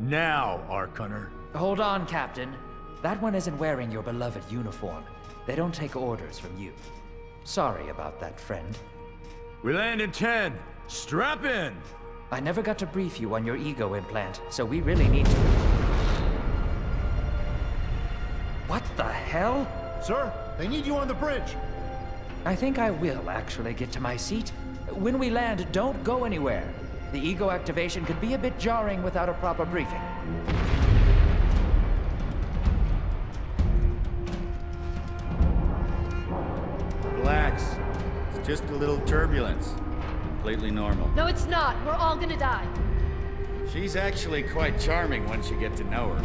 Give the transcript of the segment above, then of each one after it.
Now, Arcunner. Hold on, Captain. That one isn't wearing your beloved uniform. They don't take orders from you. Sorry about that, friend. We land in 10. Strap in! I never got to brief you on your ego implant, so we really need to... What the hell? Sir, they need you on the bridge. I think I will actually get to my seat. When we land, don't go anywhere. The ego activation could be a bit jarring without a proper briefing. Relax. It's just a little turbulence. Completely normal. No, it's not. We're all gonna die. She's actually quite charming once you get to know her.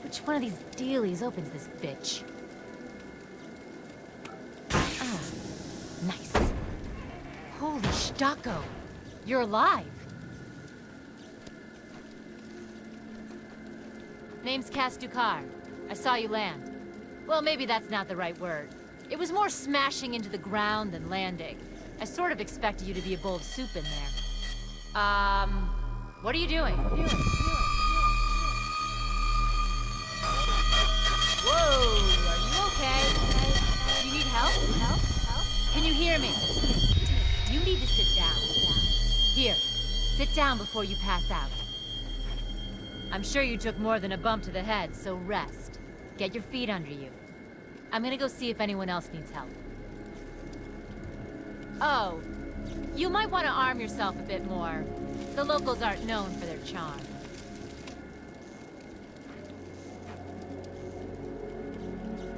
Which one of these dealies opens this bitch? Ah, nice. Holy Stocko! You're alive! Name's Cass Dukar. I saw you land. Well, maybe that's not the right word. It was more smashing into the ground than landing. I sort of expected you to be a bowl of soup in there. What are you doing? Whoa, are you okay? You need help? Can you hear me? You need to sit down. Here, sit down before you pass out. I'm sure you took more than a bump to the head, so rest. Get your feet under you. I'm gonna go see if anyone else needs help. Oh, you might want to arm yourself a bit more. The locals aren't known for their charm.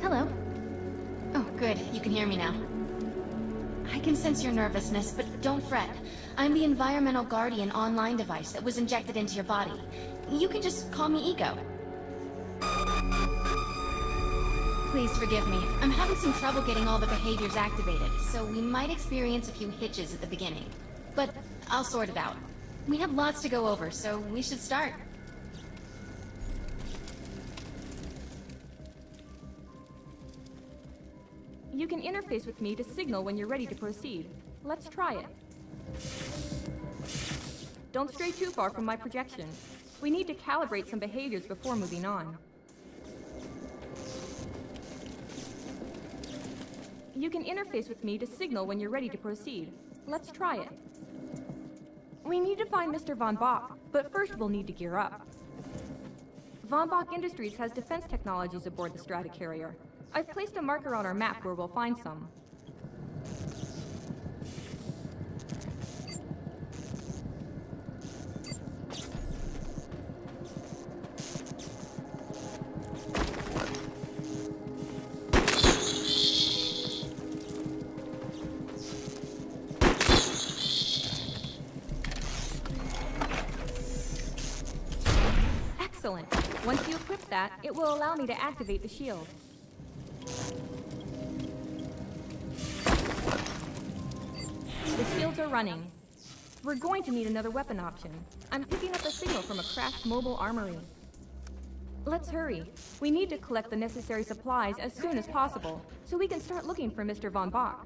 Hello. Oh, good. You can hear me now. I can sense your nervousness, but don't fret. I'm the Environmental Guardian online device that was injected into your body. You can just call me Ego. Please forgive me. I'm having some trouble getting all the behaviors activated, so we might experience a few hitches at the beginning. But I'll sort it out. We have lots to go over, so we should start. You can interface with me to signal when you're ready to proceed. Let's try it. Don't stray too far from my projection. We need to calibrate some behaviors before moving on. You can interface with me to signal when you're ready to proceed. Let's try it. We need to find Mr. Von Bach, but first we'll need to gear up. Von Bach Industries has defense technologies aboard the Stratocarrier. I've placed a marker on our map where we'll find some. Excellent. Once you equip that, it will allow me to activate the shield. The shields are running. We're going to need another weapon option. I'm picking up a signal from a crashed mobile armory. Let's hurry. We need to collect the necessary supplies as soon as possible, so we can start looking for Mr. Von Bach.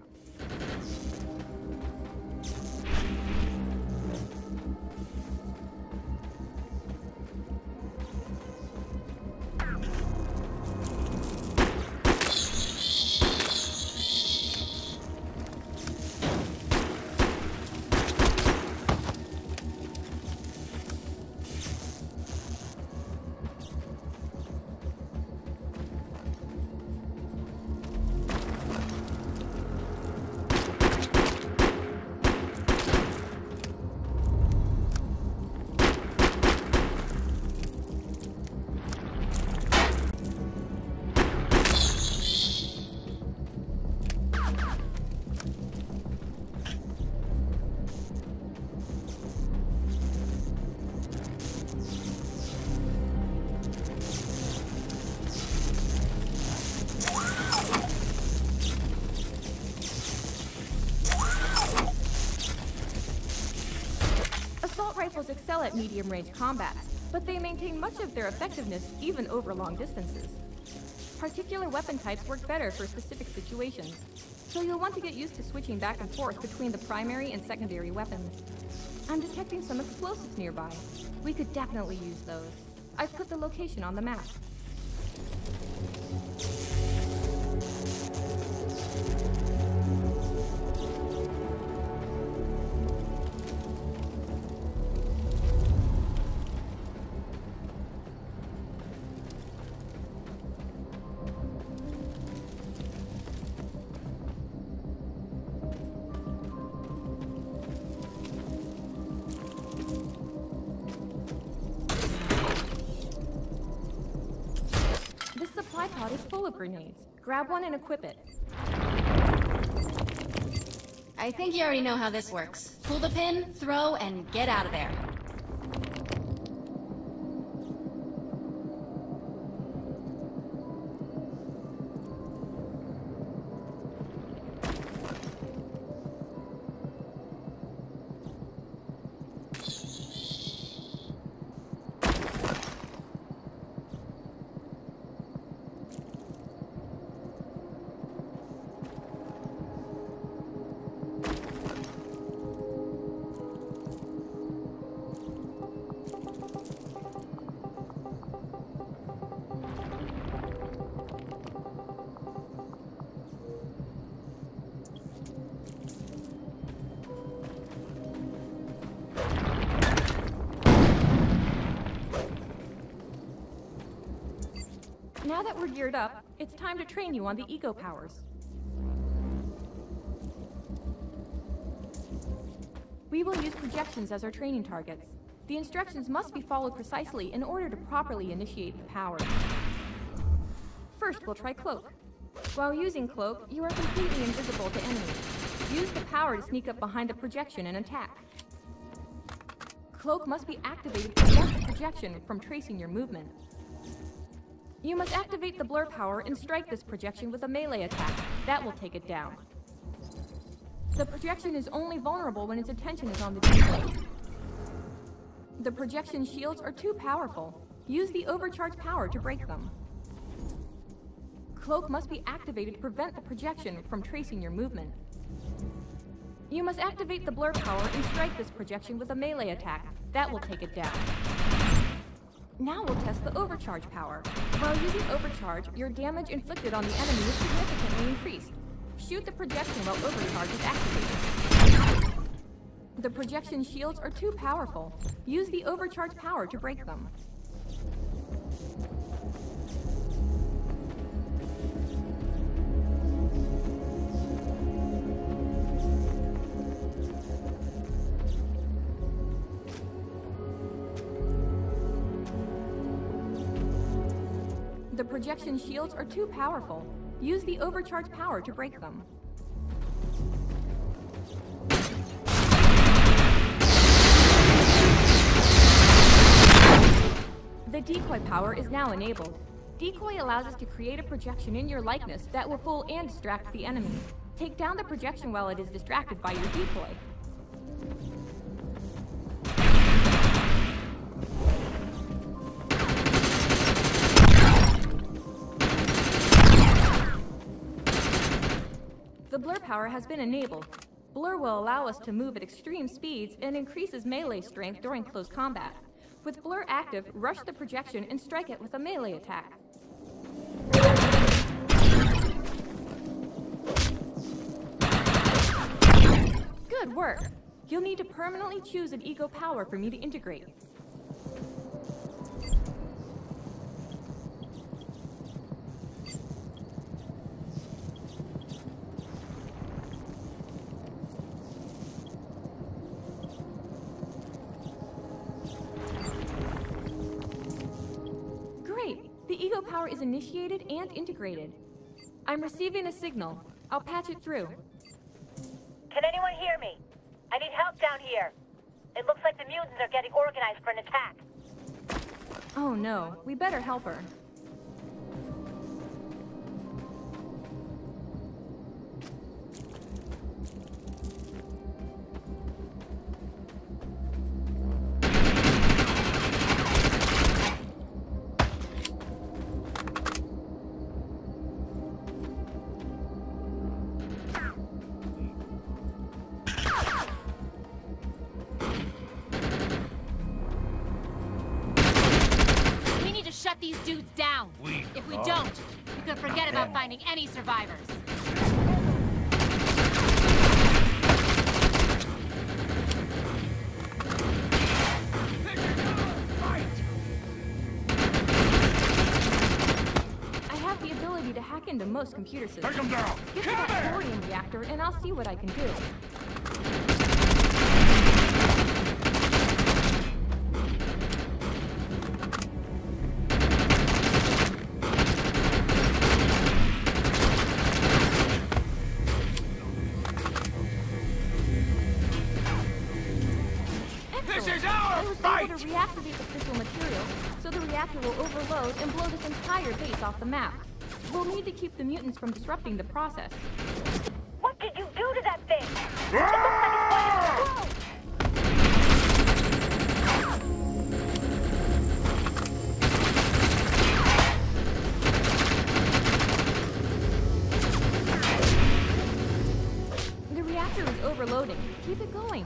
Assault rifles excel at medium-range combat, but they maintain much of their effectiveness even over long distances. Particular weapon types work better for specific situations, so you'll want to get used to switching back and forth between the primary and secondary weapons. I'm detecting some explosives nearby. We could definitely use those. I've put the location on the map. This supply pod is full of grenades. Grab one and equip it. I think you already know how this works. Pull the pin, throw, and get out of there. Now that we're geared up, it's time to train you on the Ego powers. We will use projections as our training targets. The instructions must be followed precisely in order to properly initiate the powers. First, we'll try Cloak. While using Cloak, you are completely invisible to enemies. Use the power to sneak up behind the projection and attack. Cloak must be activated to prevent the projection from tracing your movement. You must activate the blur power and strike this projection with a melee attack. That will take it down. The projection is only vulnerable when its attention is on the decoy. The projection shields are too powerful. Use the overcharge power to break them. Cloak must be activated to prevent the projection from tracing your movement. You must activate the blur power and strike this projection with a melee attack. That will take it down. Now we'll test the overcharge power. While using overcharge, your damage inflicted on the enemy is significantly increased. Shoot the projection while overcharge is activated. The projection shields are too powerful. Use the overcharge power to break them. The projection shields are too powerful. Use the overcharge power to break them. The decoy power is now enabled. Decoy allows us to create a projection in your likeness that will fool and distract the enemy. Take down the projection while it is distracted by your decoy. The blur power has been enabled. Blur will allow us to move at extreme speeds and increases melee strength during close combat. With Blur active, rush the projection and strike it with a melee attack. Good work! You'll need to permanently choose an Ego power for me to integrate. The Ego power is initiated and integrated. I'm receiving a signal. I'll patch it through. Can anyone hear me? I need help down here. It looks like the mutants are getting organized for an attack. Oh no, we better help her. shut these dudes down. If we don't, you can forget about finding any survivors. I have the ability to hack into most computer systems. Take him down! Get to that thorium reactor and I'll see what I can do. I was able to reactivate the fissile material, so the reactor will overload and blow this entire base off the map. We'll need to keep the mutants from disrupting the process. What did you do to that thing? It looks like it's going to explode! The reactor is overloading. Keep it going.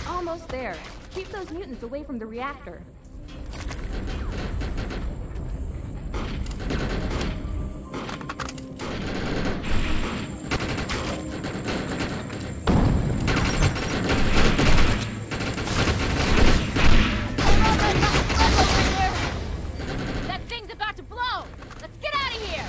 Almost there. Keep those mutants away from the reactor. That thing's about to blow! Let's get out of here!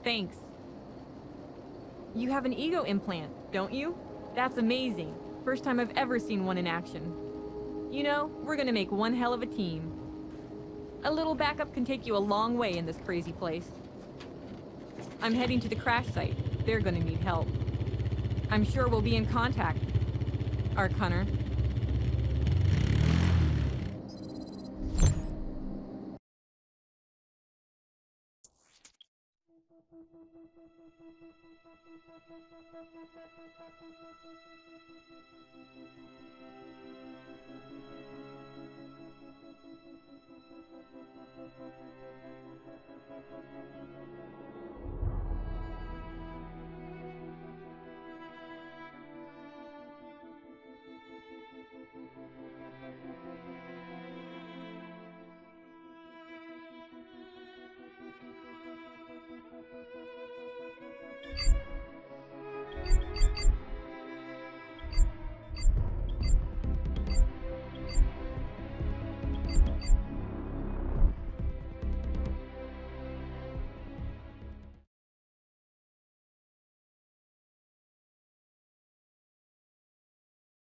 Thanks. You have an ego implant, don't you? That's amazing. First time I've ever seen one in action. You know, we're gonna make one hell of a team. A little backup can take you a long way in this crazy place. I'm heading to the crash site. They're gonna need help. I'm sure we'll be in contact. Arcunner.